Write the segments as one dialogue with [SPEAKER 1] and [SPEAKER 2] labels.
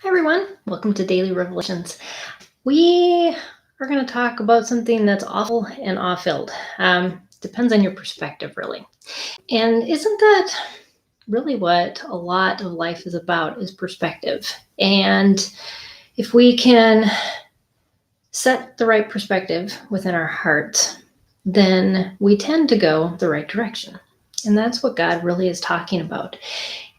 [SPEAKER 1] Hi, everyone. Welcome to Daily Revelations. We are going to talk about something that's awful and awe-filled. Depends on your perspective, really. And isn't that really what a lot of life is about, is perspective? And if we can set the right perspective within our hearts, then we tend to go the right direction. And that's what God really is talking about.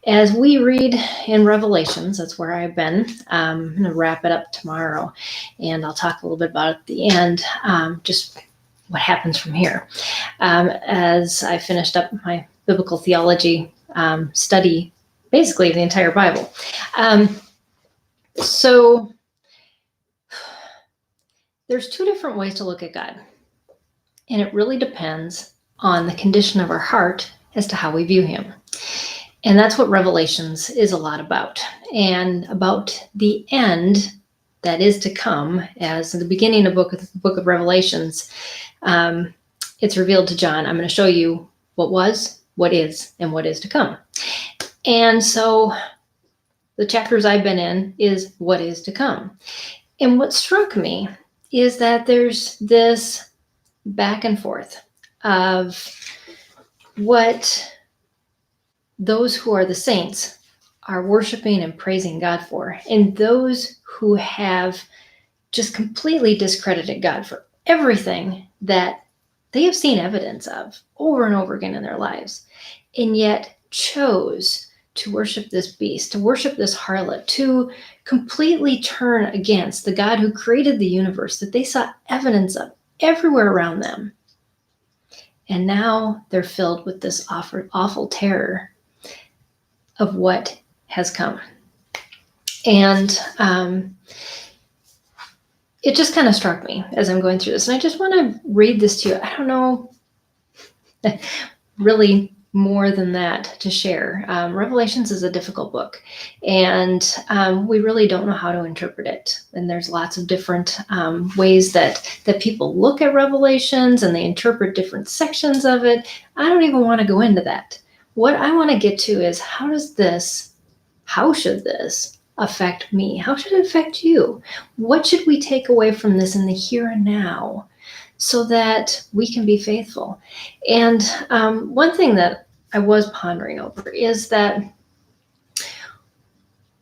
[SPEAKER 1] As we read in Revelations, that's where I've been. I'm going to wrap it up tomorrow, and I'll talk a little bit about it at the end, just what happens from here. As I finished up my biblical theology study, basically the entire Bible. So there's two different ways to look at God, and it really depends on the condition of our heart as to how we view him. And that's what Revelations is a lot about, and about the end that is to come. As in the beginning of the book of Revelations, it's revealed to John, I'm going to show you what was, what is, and what is to come. And so the chapters I've been in is what is to come. And what struck me is that there's this back and forth of what those who are the saints are worshiping and praising God for, and those who have just completely discredited God for everything that they have seen evidence of over and over again in their lives, and yet chose to worship this beast, to worship this harlot, to completely turn against the God who created the universe that they saw evidence of everywhere around them. And now they're filled with this awful terror of what has come. And it just kind of struck me as I'm going through this. And I just want to read this to you. I don't know really more than that to share. Revelations is a difficult book, and we really don't know how to interpret it. And there's lots of different ways that people look at Revelations, and they interpret different sections of it. I don't even want to go into that. What I want to get to is how should this affect me? How should it affect you? What should we take away from this in the here and now so that we can be faithful? And one thing that I was pondering over is that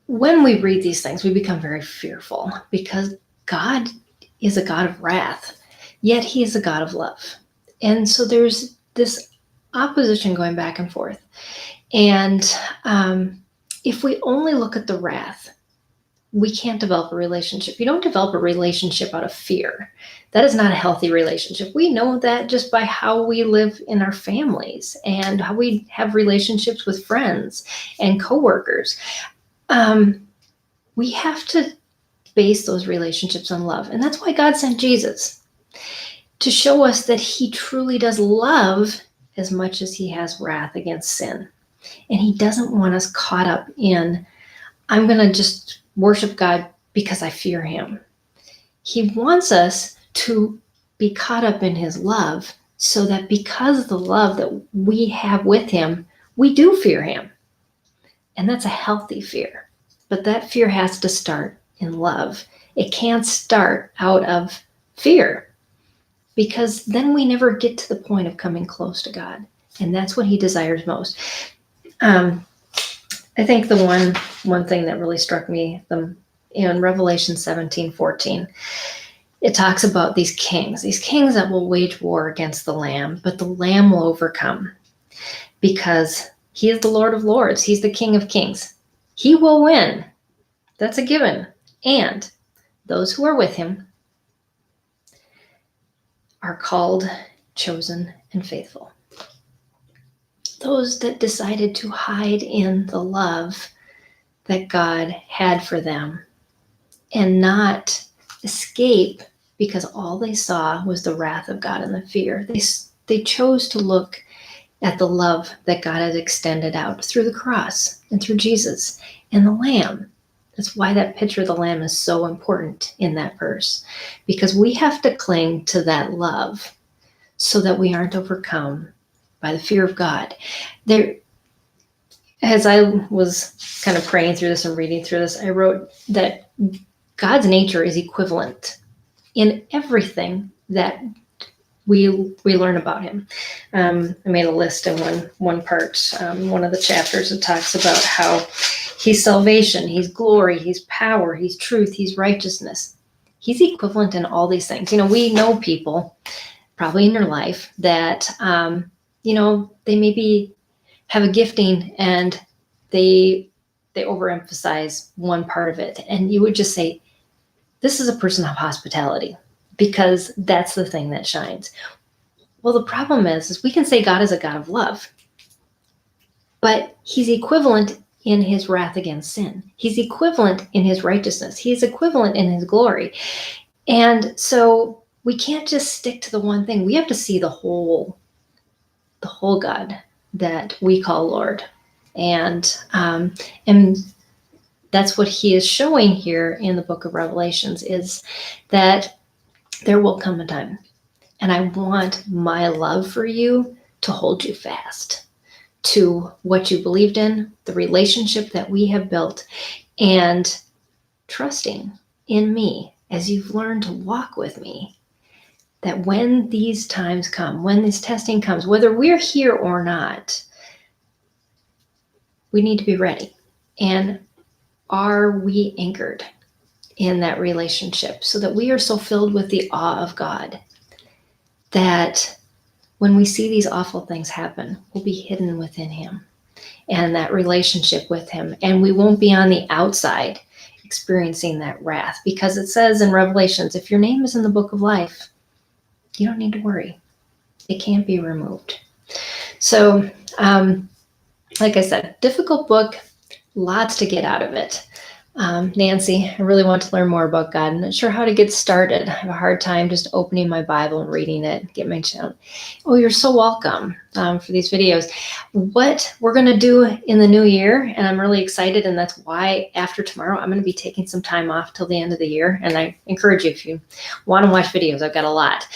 [SPEAKER 1] when we read these things, we become very fearful because God is a God of wrath, yet he is a God of love. And so there's this opposition going back and forth. And if we only look at the wrath, we can't develop a relationship. You don't develop a relationship out of fear. That is not a healthy relationship. We know that just by how we live in our families and how we have relationships with friends and coworkers. We have to base those relationships on love. And that's why God sent Jesus, to show us that he truly does love as much as he has wrath against sin. And he doesn't want us caught up in, I'm going to just worship God because I fear him. He wants us to be caught up in his love, so that because of the love that we have with him, we do fear him. And that's a healthy fear. But that fear has to start in love. It can't start out of fear, because then we never get to the point of coming close to God. And that's what he desires most. I think the one thing that really struck me in Revelation 17:14, it talks about these kings that will wage war against the Lamb, but the Lamb will overcome because he is the Lord of Lords. He's the King of Kings. He will win. That's a given. And those who are with him are called, chosen, and faithful. Those that decided to hide in the love that God had for them and not escape because all they saw was the wrath of God and the fear. They chose to look at the love that God has extended out through the cross and through Jesus and the Lamb. That's why that picture of the Lamb is so important in that verse, because we have to cling to that love so that we aren't overcome by the fear of God. as I was kind of praying through this and reading through this, I wrote that God's nature is equivalent in everything that we learn about him. I made a list in one part, one of the chapters, that talks about how he's salvation, he's glory, he's power, he's truth, he's righteousness. He's equivalent in all these things. We know people probably in your life that, they maybe have a gifting and they overemphasize one part of it. And you would just say, this is a person of hospitality, because that's the thing that shines. Well, the problem is we can say God is a God of love, but he's equivalent in his wrath against sin. He's equivalent in his righteousness. He's equivalent in his glory. And so we can't just stick to the one thing. We have to see the whole God that we call Lord. And that's what he is showing here in the book of Revelations, is that there will come a time, and I want my love for you to hold you fast to what you believed in, the relationship that we have built, and trusting in me as you've learned to walk with me, that when these times come, when this testing comes, whether we're here or not, we need to be ready. And are we anchored in that relationship so that we are so filled with the awe of God that when we see these awful things happen, we'll be hidden within him and that relationship with him. And we won't be on the outside experiencing that wrath, because it says in Revelations, if your name is in the book of life, you don't need to worry. It can't be removed. So, like I said, difficult book, lots to get out of it. Nancy, I really want to learn more about God. I'm not sure how to get started. I have a hard time just opening my Bible and reading it, get my channel. Oh, you're so welcome for these videos. What we're going to do in the new year, and I'm really excited, and that's why after tomorrow, I'm going to be taking some time off till the end of the year. And I encourage you, if you want to watch videos, I've got a lot.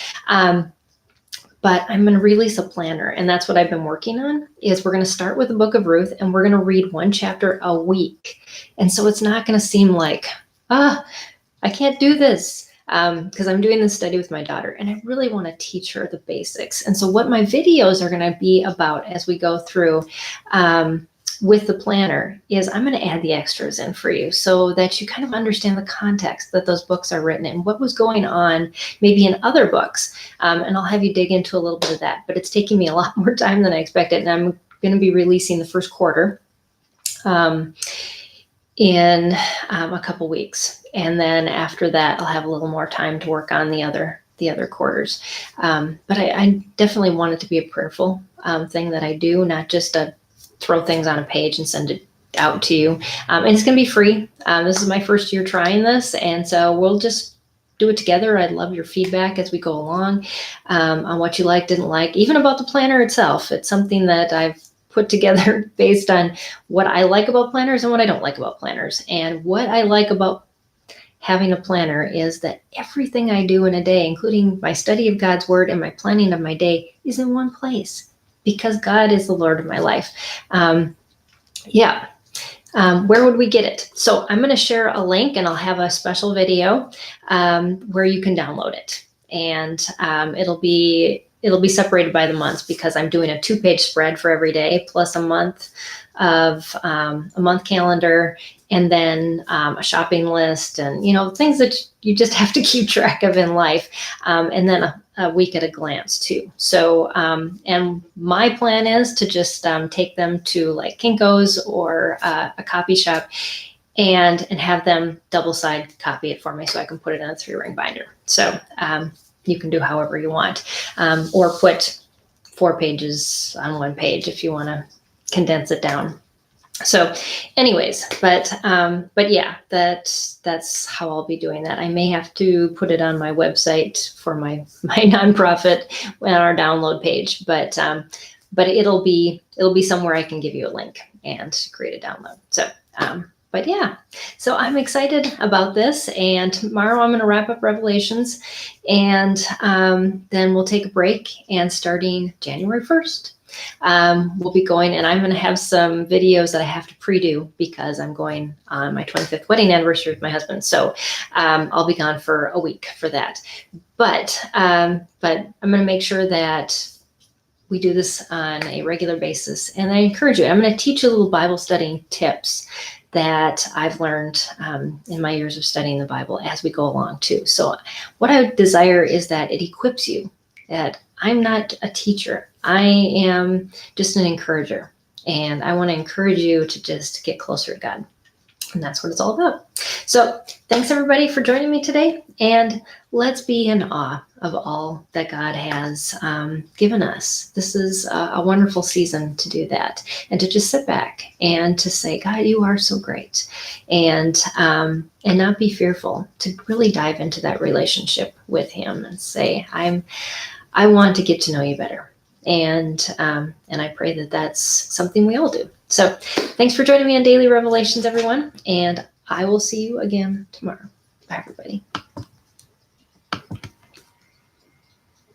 [SPEAKER 1] But I'm going to release a planner, and that's what I've been working on. Is we're going to start with the book of Ruth, and we're going to read one chapter a week. And so it's not going to seem like, I can't do this, because I'm doing this study with my daughter, and I really want to teach her the basics. And so what my videos are going to be about as we go through with the planner is I'm going to add the extras in for you so that you kind of understand the context that those books are written in, what was going on maybe in other books. And I'll have you dig into a little bit of that, but it's taking me a lot more time than I expected. And I'm going to be releasing the first quarter in a couple weeks. And then after that, I'll have a little more time to work on the other quarters. But I definitely want it to be a prayerful thing that I do, not just a throw things on a page and send it out to you. And it's going to be free. This is my first year trying this. And so we'll just do it together. I'd love your feedback as we go along on what you like, didn't like, even about the planner itself. It's something that I've put together based on what I like about planners and what I don't like about planners. And what I like about having a planner is that everything I do in a day, including my study of God's word and my planning of my day, is in one place, because God is the Lord of my life. Where would we get it? So I'm going to share a link, and I'll have a special video where you can download it. And it'll be separated by the months, because I'm doing a 2-page spread for every day, plus a month of a month calendar, and then a shopping list, and things that you just have to keep track of in life, and then a week at a glance too. So and my plan is to just take them to like Kinko's or a copy shop and have them double side copy it for me so I can put it in a 3-ring binder. So you can do however you want, or put 4 pages on 1 page if you want to condense it down. So anyways, but yeah, that's how I'll be doing that. I may have to put it on my website for my nonprofit on our download page, but it'll be somewhere I can give you a link and create a download. So but yeah, so I'm excited about this, and tomorrow I'm going to wrap up Revelations, and then we'll take a break, and starting January 1st, we'll be going, and I'm going to have some videos that I have to pre-do because I'm going on my 25th wedding anniversary with my husband. So I'll be gone for a week for that. But I'm going to make sure that we do this on a regular basis. And I encourage you, I'm going to teach you little Bible studying tips that I've learned in my years of studying the Bible as we go along too. So what I desire is that it equips you, that I'm not a teacher. I am just an encourager. And I want to encourage you to just get closer to God. And that's what it's all about. So thanks everybody for joining me today. And let's be in awe of all that God has given us. This is a wonderful season to do that, and to just sit back and to say, God, you are so great, and not be fearful, to really dive into that relationship with Him and say, I want to get to know you better. And I pray that that's something we all do. So thanks for joining me on Daily Revelations, everyone. And I will see you again tomorrow. Bye, everybody.